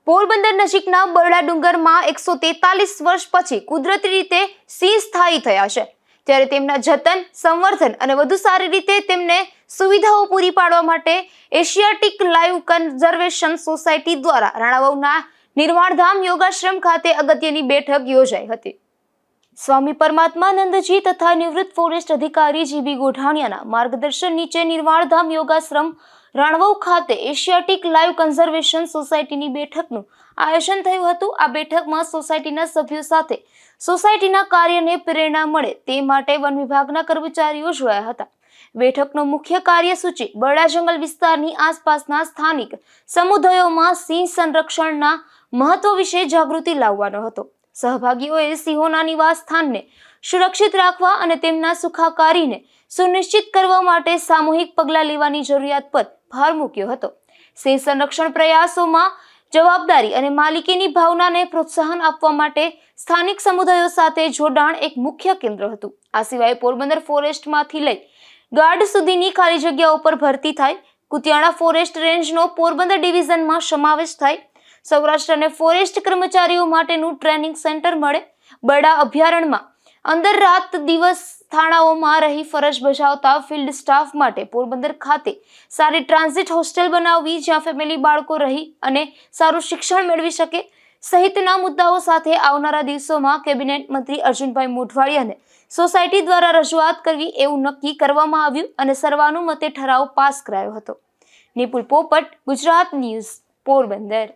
પોરબંદર નજીકના બરડા ડુંગરમાં 143 વર્ષ પછી કુદરતી રીતે સિંહ સ્થાયી થયા છે, ત્યારે તેમના જતન, સંવર્ધન અને વધુ સારી રીતે તેમને સુવિધાઓ પૂરી પાડવા માટે એશિયાટિક લાઈવ કન્ઝર્વેશન સોસાયટી દ્વારા રાણાવાવના નિર્વાણધામ યોગાશ્રમ ખાતે અગત્યની બેઠક યોજાઈ હતી। સ્વામી પરમાત્માનંદજી તથા નિવૃત્ત ફોરેસ્ટ અધિકારી જીબી ગોઢાણીયાના માર્ગદર્શન નીચે નિર્વાણધામ યોગાશ્રમ રાણવાવ ખાતે એશિયાટિક લાઈવ કન્ઝર્વેશન સોસાયટીની બેઠકનું આયોજન થયું હતું। આ બેઠકમાં સોસાયટીના સભ્યો સાથે સોસાયટીના કાર્યને પ્રેરણા મળે તે માટે વન વિભાગના કર્મચારીઓ જોડાયા હતા। બેઠકનો મુખ્ય કાર્યસૂચિ બરડા જંગલ વિસ્તારની આસપાસના સ્થાનિક સમુદાયોમાં સિંહ સંરક્ષણના મહત્વ વિશે જાગૃતિ લાવવાનો હતો। સહભાગીઓએ સિંહોના નિવાસ સ્થાનને સુરક્ષિત રાખવા અને તેમના સુખાકારીને સુનિશ્ચિત કરવા માટે સામૂહિક પગલાં લેવાની જરૂરિયાત પર ભાર મૂક્યો હતો। સિંહ સંરક્ષણ પ્રયાસોમાં જવાબદારી અને માલિકીની ભાવનાને પ્રોત્સાહન આપવા માટે સ્થાનિક સમુદાયો સાથે જોડાણ એક મુખ્ય કેન્દ્ર હતું। આ સિવાય પોરબંદર ફોરેસ્ટમાંથી લઈ ગાર્ડ સુધીની ખાલી જગ્યાઓ પર ભરતી થાય, કુતિયાણા ફોરેસ્ટ રેન્જનો પોરબંદર ડિવિઝનમાં સમાવેશ થાય, સૌરાષ્ટ્ર અને ફોરેસ્ટ કર્મચારીઓ માટેનું ટ્રેનિંગ સેન્ટર મળે, બરડા અભયારણ્યમાં અંદર રાત દિવસ થાણાઓમાં રહી ફરજ બજાવતા ફિલ્ડ સ્ટાફ માટે પોરબંદર ખાતે સારી ટ્રાન્ઝિટ હોસ્ટેલ બનાવવી, જ્યાં ફેમિલી બાળકો રહી અને સારું શિક્ષણ મેળવી શકે સહિતના મુદ્દાઓ સાથે આવનારા દિવસોમાં કેબિનેટ મંત્રી અર્જુનભાઈ મોઢવાડિયાને સોસાયટી દ્વારા રજૂઆત કરવી એવું નક્કી કરવામાં આવ્યું અને સર્વાનુમતે ઠરાવ પાસ કરાયો હતો। નિપુલ પોપટ, ગુજરાત ન્યૂઝ, પોરબંદર।